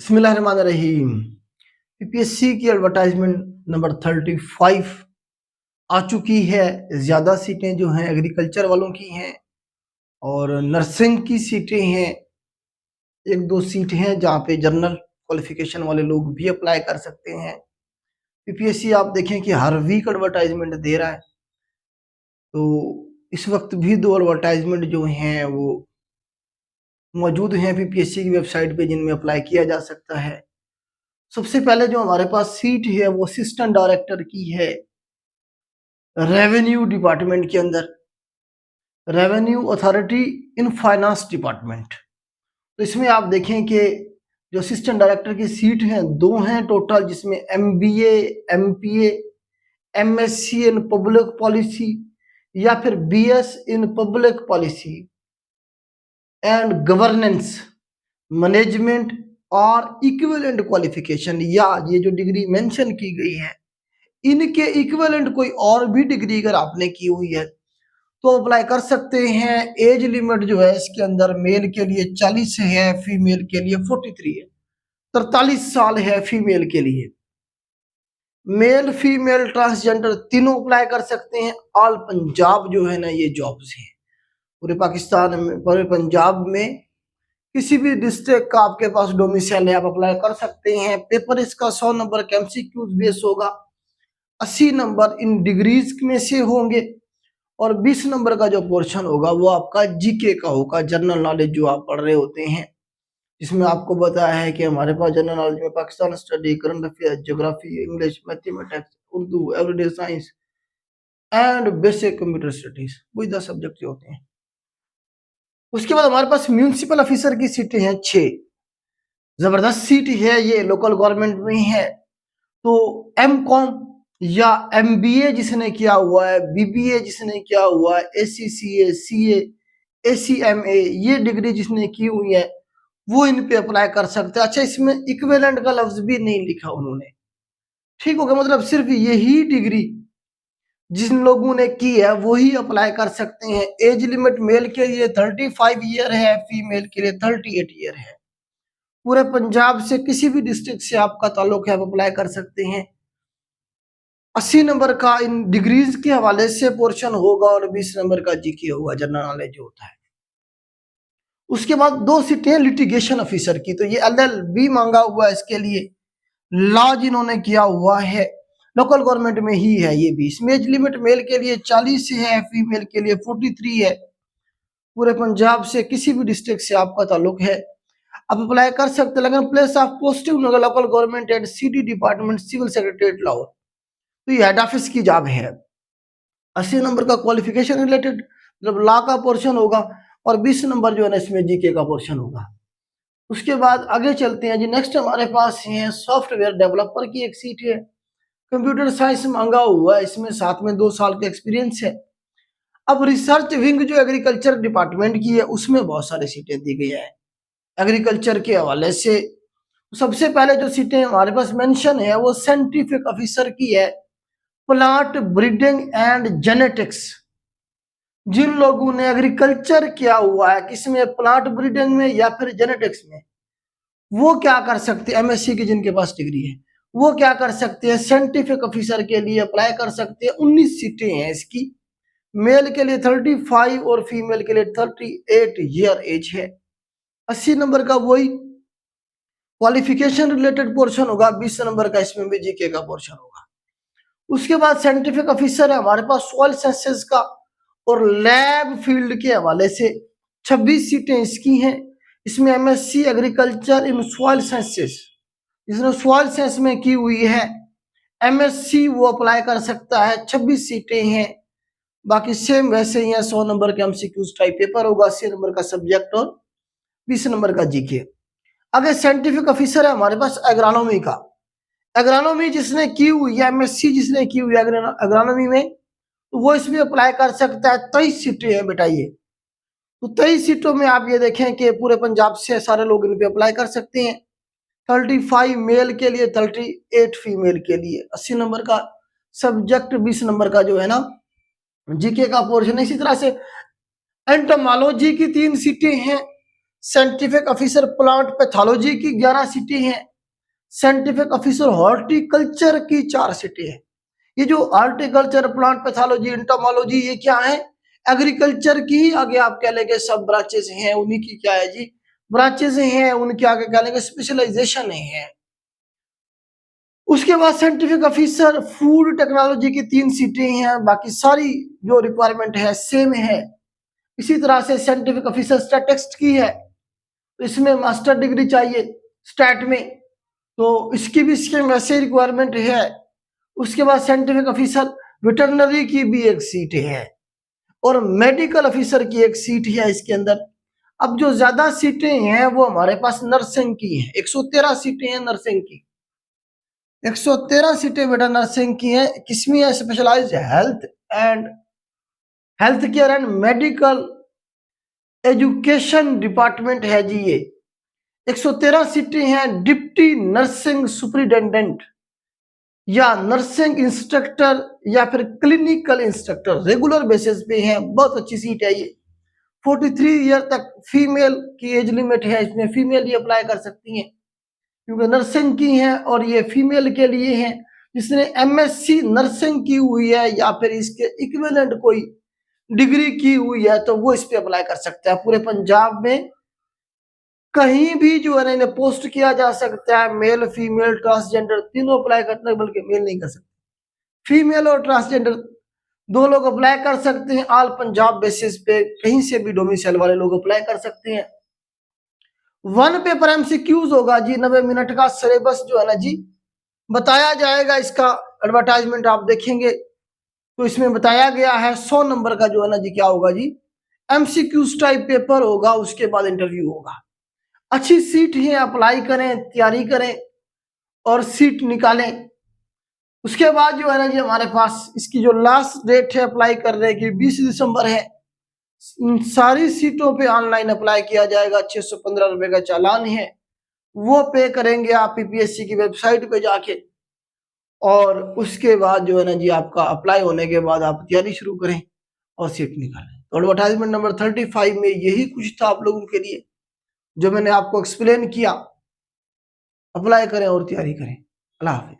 बिस्मिल्लाहिर्रहमानिर्रहीम। पीपीएससी की advertisement number 35 आ चुकी है। ज़्यादा सीटें जो हैं एग्रीकल्चर वालों की हैं और नर्सिंग की सीटें हैं। एक दो सीट हैं जहाँ पे जनरल क्वालिफिकेशन वाले लोग भी अप्लाई कर सकते हैं। पीपीएससी आप देखें कि हर वीक एडवर्टाइजमेंट दे रहा है, तो इस वक्त भी दो एडवर्टाइजमेंट जो हैं वो मौजूद हैं पीपीएससी की वेबसाइट पे, जिनमें अप्लाई किया जा सकता है। सबसे पहले जो हमारे पास सीट है वो असिस्टेंट डायरेक्टर की है रेवेन्यू डिपार्टमेंट के अंदर, revenue authority in finance department. तो इसमें आप देखें कि जो असिस्टेंट डायरेक्टर की सीट हैं दो हैं टोटल, जिसमें MBA, MPA, MSc in public policy या फिर BS in public policy and governance management और इक्विवेलेंट क्वालिफिकेशन, या ये जो डिग्री मेंशन की गई है इनके इक्विवेलेंट कोई और भी डिग्री अगर आपने की हुई है तो अप्लाई कर सकते हैं। एज लिमिट जो है इसके अंदर मेल के लिए 40 है, फीमेल के लिए 43 है। 43 साल है फीमेल के लिए। मेल फीमेल ट्रांसजेंडर तीनों अप्लाई कर सकते हैं। ऑल पंजाब जो है ना ये जॉब्स हैं, पूरे पाकिस्तान में, पूरे पंजाब में किसी भी डिस्ट्रिक्ट का आपके पास डोमिसाइल है, आप अप्लाई कर सकते हैं। पेपर इसका 100 नंबर का एमसीक्यूज बेस होगा, 80 नंबर इन डिग्रीज में से होंगे और 20 नंबर का जो पोर्शन होगा वो आपका जीके का होगा, जनरल नॉलेज जो आप पढ़ रहे होते हैं। इसमें आपको बताया है कि हमारे पास जनरल नॉलेज में Pakistan study, current affair, geography, English, mathematics, Urdu, everyday science and basic computer studies, वही 10 सब्जेक्ट होते हैं। उसके बाद हमारे पास म्यूनिसिपल ऑफिसर की सीटें हैं 6। जबरदस्त सीट है ये, लोकल गवर्नमेंट में ही है। तो एमकॉम या एमबीए जिसने किया हुआ है, बीबीए जिसने किया हुआ है, एसीसीए, सीए, एसीएमए, ये डिग्री जिसने की हुई है वो इन पे अप्लाई कर सकते हैं। अच्छा, इसमें इक्विवेलेंट का लफ्ज भी नहीं लिखा उन्होंने, ठीक हो गया, मतलब सिर्फ यही डिग्री जिन लोगों ने की है वही अप्लाई कर सकते हैं। एज लिमिट मेल के लिए 35 ईयर है, फीमेल के लिए 38 ईयर है। पूरे पंजाब से किसी भी डिस्ट्रिक्ट से आपका ताल्लुक है, आप अप्लाई कर सकते हैं। 80 नंबर का इन डिग्रीज के हवाले से पोर्शन होगा और 20 नंबर का जीके होगा, जनरल नॉलेज जो होता है। उसके बाद 2 सीटें लिटिगेशन ऑफिसर की, तो ये एलएलबी मांगा हुआ है इसके लिए, लॉ जिन्होंने किया हुआ है, लोकल गवर्नमेंट में ही है ये भी। इसमें एज लिमिट मेल के लिए 40 है, फीमेल के लिए 43 है। पूरे पंजाब से किसी भी डिस्ट्रिक्ट से आपका ताल्लुक है, आप अप्लाई कर सकते हैं। लेकिन place of posting local government and city department, civil secretariat Lahore, तो ये हेड ऑफिस की जॉब है। 80 नंबर का क्वालिफिकेशन रिलेटेड मतलब लॉ का पोर्शन होगा और 20 नंबर जो है ना इसमें जीके का पोर्शन होगा। उसके बाद आगे चलते हैं जी। नेक्स्ट हमारे पास है सॉफ्टवेयर डेवलपर की एक सीट है, कंप्यूटर साइंस मांगा हुआ है, इसमें साथ में 2 साल का एक्सपीरियंस है। अब रिसर्च विंग जो एग्रीकल्चर डिपार्टमेंट की है उसमें बहुत सारी सीटें दी गई हैं एग्रीकल्चर के हवाले से। सबसे पहले जो सीटें हमारे पास मेंशन है वो साइंटिफिक ऑफिसर की है, प्लांट ब्रीडिंग एंड जेनेटिक्स। जिन लोगों ने एग्रीकल्चर किया हुआ है, किसमें, प्लांट ब्रीडिंग में या फिर जेनेटिक्स में, वो क्या कर सकते हैं, एमएससी की जिनके पास डिग्री है वो क्या कर सकते हैं, साइंटिफिक ऑफिसर के लिए अप्लाई कर सकते हैं। 19 सीटें हैं इसकी। मेल के लिए 35 और फीमेल के लिए 38 ईयर एज है। 80 नंबर का वही क्वालिफिकेशन रिलेटेड पोर्शन होगा, 20 नंबर का इसमें भी जीके का पोर्शन होगा। उसके बाद साइंटिफिक ऑफिसर है हमारे पास सॉइल साइंसेस का और लैब फील्ड के हवाले से 26 सीटें इसकी हैं। इसमें MSc agriculture in soil sciences, जिसने सॉइल साइंस में की हुई है एमएससी, वो अप्लाई कर सकता है। 26 सीटें हैं। बाकी सेम वैसे ही है, 100 नंबर का एमसीक्यूज टाइप पेपर होगा, 80 नंबर का सब्जेक्ट और 20 नंबर का जीके। अगर साइंटिफिक ऑफिसर है हमारे पास एग्रोनॉमी का, एग्रोनॉमी जिसने की हुई है, एमएससी जिसने की हुई है एग्रोनॉमी में, तो वो इसमें अप्लाई कर सकता है। 23 सीटें हैं बेटा ये। तो 23 सीटों में आप ये देखें कि पूरे पंजाब से सारे लोग इन पे अप्लाई कर सकते हैं। 35 मेल के लिए, 38 फीमेल के लिए, 80 नंबर का सब्जेक्ट, 20 नंबर का जो है ना जीके का पोर्शन। इसी तरह से एंटोमोलॉजी की 3 सीटें हैं, साइंटिफिक ऑफिसर प्लांट पैथोलॉजी की 11 सीटें हैं। साइंटिफिक ऑफिसर हॉर्टिकल्चर की 4 सीटें हैं। ये जो हॉर्टिकल्चर, प्लांट पैथोलॉजी, एंटोमोलॉजी, ये क्या है? एग्रीकल्चर की आगे आप कह लेंगे सब ब्रांचेस हैं, उन्हीं की क्या है जी, ब्रांचेस हैं, उनके आगे कह लेंगे स्पेशलाइजेशन है। उसके बाद साइंटिफिक ऑफिसर फूड टेक्नोलॉजी की 3 सीटें हैं, बाकी सारी जो रिक्वायरमेंट है सेम है। इसी तरह से साइंटिफिक ऑफिसर स्टैटिस्टिक्स की है, तो इसमें मास्टर डिग्री चाहिए स्टैट में, तो इसकी भी सेम वैसे रिक्वायरमेंट है। उसके बाद साइंटिफिक ऑफिसर वेटरनरी की भी एक सीट है और मेडिकल ऑफिसर की एक सीट है इसके अंदर। अब जो ज्यादा सीटें हैं वो हमारे पास नर्सिंग की हैं, 113 सीटें हैं नर्सिंग की। 113 सीटें बेटा नर्सिंग की हैं। किसमें है? Specialised health care and medical education department है जी ये। 113 सीटें हैं डिप्टी नर्सिंग सुपरिटेंडेंट या नर्सिंग इंस्ट्रक्टर या फिर क्लिनिकल इंस्ट्रक्टर, रेगुलर बेसिस पे हैं। बहुत अच्छी सीट है ये। 43 ईयर तक फीमेल की एज लिमिट है, इसमें फीमेल ही अप्लाई कर सकती हैं क्योंकि नर्सिंग की हैं और ये फीमेल के लिए हैं। जिसने एमएससी नर्सिंग की हुई है या फिर इसके इक्विवेलेंट कोई डिग्री की हुई है तो वो इस पे अप्लाई कर सकता है। पूरे पंजाब में कहीं भी जो है ना इन्हें पोस्ट किया जा सकता है। मेल, फीमेल, ट्रांसजेंडर तीनों अप्लाई करते हैं, बल्कि मेल नहीं कर सकते, फीमेल और ट्रांसजेंडर 2 लोग अप्लाई कर सकते हैं। ऑल पंजाब बेसिस पे कहीं से भी डोमिसाइल वाले लोग अप्लाई कर सकते हैं। 1 पेपर एमसीक्यूज होगा जी, 90 मिनट का सिलेबस जो है ना जी बताया जाएगा। इसका एडवर्टाइजमेंट आप देखेंगे तो इसमें बताया गया है 100 नंबर का जो है ना जी क्या होगा जी, एमसीक्यूज टाइप पेपर होगा, उसके बाद इंटरव्यू होगा। अच्छी सीट है, अप्लाई करें, तैयारी करें और सीट निकालें। उसके बाद जो है ना जी हमारे पास इसकी जो लास्ट डेट है अप्लाई करने की 20 दिसंबर है। सारी सीटों पे ऑनलाइन अप्लाई किया जाएगा। 615 रुपए का चालान है, वो पे करेंगे आप पीपीएससी की वेबसाइट पे जाके और उसके बाद जो है ना जी आपका अप्लाई होने के बाद आप तैयारी शुरू करें और सीट निकालें। तो एडवर्टाइजमेंट नंबर 35 में यही कुछ था आप लोगों के लिए जो मैंने आपको एक्सप्लेन किया। अप्लाई करें और तैयारी करें। अल्लाह हाफिज।